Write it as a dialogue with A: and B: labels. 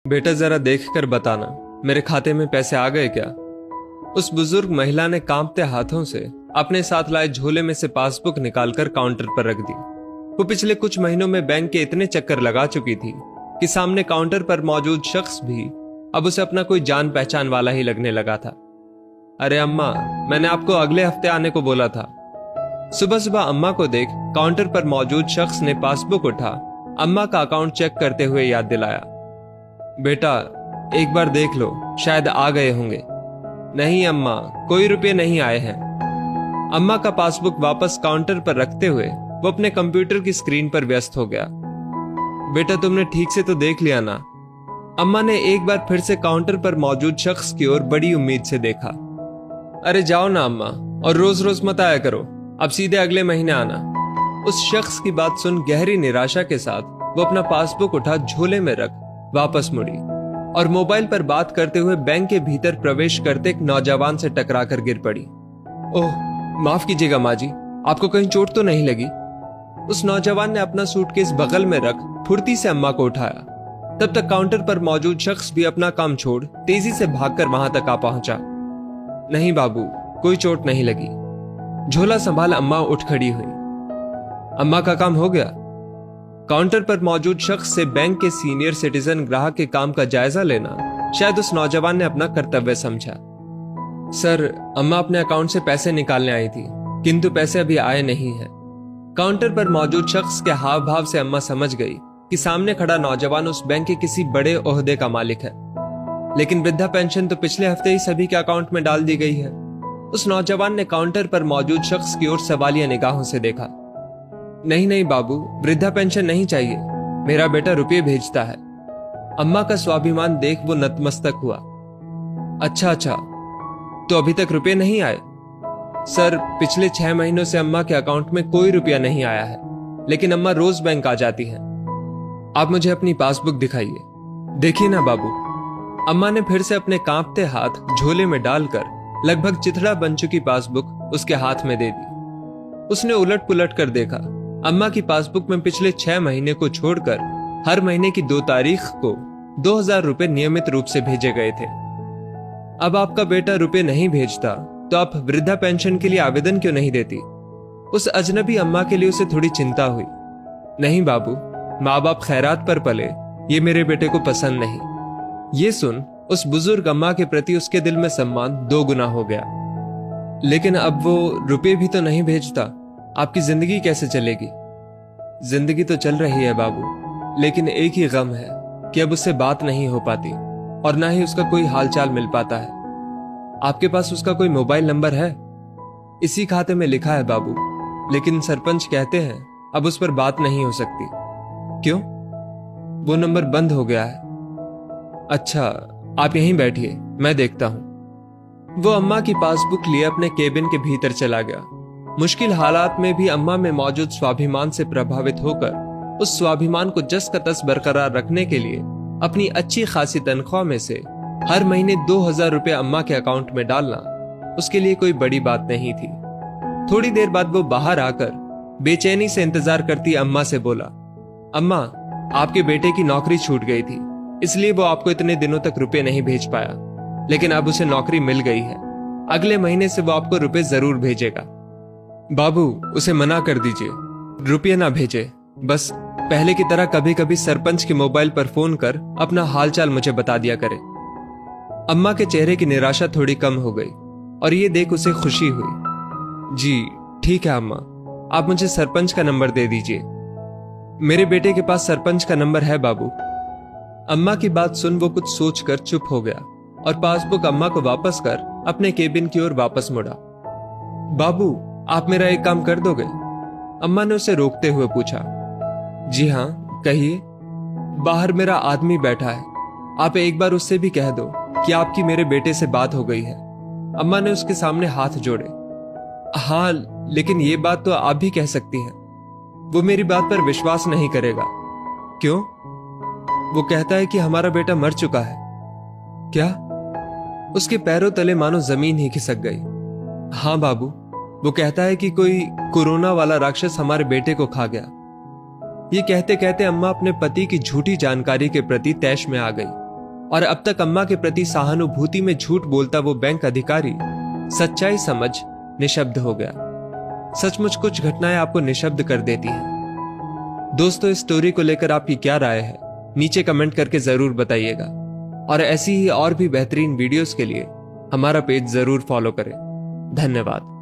A: बेटा जरा देख कर बताना, मेरे खाते में पैसे आ गए क्या? उस बुजुर्ग महिला ने कांपते हाथों से अपने साथ लाए झोले में से पासबुक निकालकर काउंटर पर रख दी। वो पिछले कुछ महीनों में बैंक के इतने चक्कर लगा चुकी थी कि सामने काउंटर पर मौजूद शख्स भी अब उसे अपना कोई जान पहचान वाला ही लगने लगा था। अरे अम्मा, मैंने आपको अगले हफ्ते आने को बोला था। सुबह सुबह अम्मा को देख काउंटर पर मौजूद शख्स ने पासबुक उठा अम्मा का अकाउंट चेक करते हुए याद दिलाया। बेटा एक बार देख लो, शायद आ गए होंगे। नहीं अम्मा, कोई रुपए नहीं आए हैं। अम्मा का पासबुक वापस काउंटर पर रखते हुए वो अपने कंप्यूटर की स्क्रीन पर व्यस्त हो गया। बेटा तुमने ठीक से तो देख लिया ना? अम्मा ने एक बार फिर से काउंटर पर मौजूद शख्स की ओर बड़ी उम्मीद से देखा। अरे जाओ ना अम्मा, और रोज रोज मत आया करो, अब सीधे अगले महीने आना। उस शख्स की बात सुन गहरी निराशा के साथ वो अपना पासबुक उठा झोले में रख वापस मुड़ी और मोबाइल पर बात करते हुए बैंक के भीतर प्रवेश करते एक नौजवान से टकराकर गिर पड़ी। ओह माफ कीजिएगा माँ जी, आपको कहीं चोट तो नहीं लगी? उस नौजवान ने अपना सूटकेस बगल में रख फुर्ती से अम्मा को उठाया। तब तक काउंटर पर मौजूद शख्स भी अपना काम छोड़ तेजी से भागकर वहां तक आ पहुंचा। नहीं बाबू, कोई चोट नहीं लगी। झोला संभाल अम्मा उठ खड़ी हुई। अम्मा का काम हो गया? काउंटर पर मौजूद शख्स से बैंक के सीनियर सिटीजन ग्राहक के काम का जायजा लेना शायद उस नौजवान ने अपना कर्तव्य समझा। सर, अम्मा अपने अकाउंट से पैसे निकालने आई थी, किंतु पैसे अभी आए नहीं हैं। काउंटर पर मौजूद शख्स के हाव भाव से अम्मा समझ गई कि सामने खड़ा नौजवान उस बैंक के किसी बड़े ओहदे का मालिक है। लेकिन वृद्धा पेंशन तो पिछले हफ्ते ही सभी के अकाउंट में डाल दी गई है। उस नौजवान ने काउंटर पर मौजूद शख्स की ओर सवालिया निगाहों से देखा। नहीं नहीं बाबू, वृद्धा पेंशन नहीं चाहिए, मेरा बेटा रुपये भेजता है। अम्मा का स्वाभिमान देख वो नतमस्तक हुआ। अच्छा अच्छा, तो अभी तक रुपये नहीं आए? सर, पिछले 6 महीनों से अम्मा के अकाउंट में कोई रुपया नहीं आया है, लेकिन अम्मा रोज बैंक आ जाती हैं। आप मुझे अपनी पासबुक दिखाइए। देखिए ना बाबू। अम्मा ने फिर से अपने कांपते हाथ झोले में डालकर लगभग चिथड़ा बन चुकी पासबुक उसके हाथ में दे दी। उसने उलट पुलट कर देखा। अम्मा की पासबुक में पिछले 6 महीने को छोड़कर हर महीने की 2 तारीख को 2000 रुपए नियमित रूप से भेजे गए थे। अब आपका बेटा रुपए नहीं भेजता तो आप वृद्धा पेंशन के लिए आवेदन क्यों नहीं देती? उस अजनबी अम्मा के लिए उसे थोड़ी चिंता हुई। नहीं बाबू, माँ बाप खैरात पर पले, ये मेरे बेटे को पसंद नहीं। ये सुन उस बुजुर्ग अम्मा के प्रति उसके दिल में सम्मान 2 गुना हो गया। लेकिन अब वो रुपए भी तो नहीं भेजता, आपकी जिंदगी कैसे चलेगी? जिंदगी तो चल रही है बाबू, लेकिन एक ही गम है कि अब उससे बात नहीं हो पाती और ना ही उसका कोई हालचाल मिल पाता है। आपके पास उसका कोई मोबाइल नंबर है? इसी खाते में लिखा है बाबू, लेकिन सरपंच कहते हैं अब उस पर बात नहीं हो सकती। क्यों? वो नंबर बंद हो गया है। अच्छा, आप यहीं बैठिए, मैं देखता हूं। वो अम्मा की पासबुक लिए अपने केबिन के भीतर चला गया। मुश्किल हालात में भी अम्मा में मौजूद स्वाभिमान से प्रभावित होकर उस स्वाभिमान को जस का तस बरकरार रखने के लिए अपनी अच्छी खासी तनख्वाह में से हर महीने 2000 रुपए अम्मा के अकाउंट में डालना उसके लिए कोई बड़ी बात नहीं थी। थोड़ी देर बाद वो बाहर आकर बेचैनी से इंतजार करती अम्मा से बोला, अम्मा, आपके बेटे की नौकरी छूट गई थी, इसलिए वो आपको इतने दिनों तक रुपए नहीं भेज पाया, लेकिन अब उसे नौकरी मिल गई है। अगले महीने से वो आपको रुपए जरूर भेजेगा। बाबू, उसे मना कर दीजिए, रुपये ना भेजे। बस पहले की तरह कभी कभी सरपंच के मोबाइल पर फोन कर अपना हालचाल मुझे बता दिया करे। अम्मा के चेहरे की निराशा थोड़ी कम हो गई और ये देख उसे खुशी हुई। जी ठीक है अम्मा, आप मुझे सरपंच का नंबर दे दीजिए। मेरे बेटे के पास सरपंच का नंबर है बाबू। अम्मा की बात सुन वो कुछ सोचकर चुप हो गया और पासबुक अम्मा को वापस कर अपने केबिन की ओर वापस मुड़ा। बाबू, आप मेरा एक काम कर दोगे? अम्मा ने उसे रोकते हुए पूछा। जी हाँ, कहिए। बाहर मेरा आदमी बैठा है, आप एक बार उससे भी कह दो कि आपकी मेरे बेटे से बात हो गई है। अम्मा ने उसके सामने हाथ जोड़े। हाँ, लेकिन ये बात तो आप भी कह सकती हैं। वो मेरी बात पर विश्वास नहीं करेगा। क्यों? वो कहता है कि हमारा बेटा मर चुका है। क्या? उसके पैरों तले मानो जमीन ही खिसक गई। हाँ बाबू, वो कहता है कि कोई कोरोना वाला राक्षस हमारे बेटे को खा गया। ये कहते कहते अम्मा अपने पति की झूठी जानकारी के प्रति तैश में आ गई और अब तक अम्मा के प्रति सहानुभूति में झूठ बोलता वो बैंक अधिकारी सच्चाई समझ निशब्द हो गया। सचमुच कुछ घटनाएं आपको निशब्द कर देती हैं। दोस्तों, इस स्टोरी को लेकर आपकी क्या राय है, नीचे कमेंट करके जरूर बताइएगा। और ऐसी ही और भी बेहतरीन वीडियोस के लिए हमारा पेज जरूर फॉलो करें। धन्यवाद।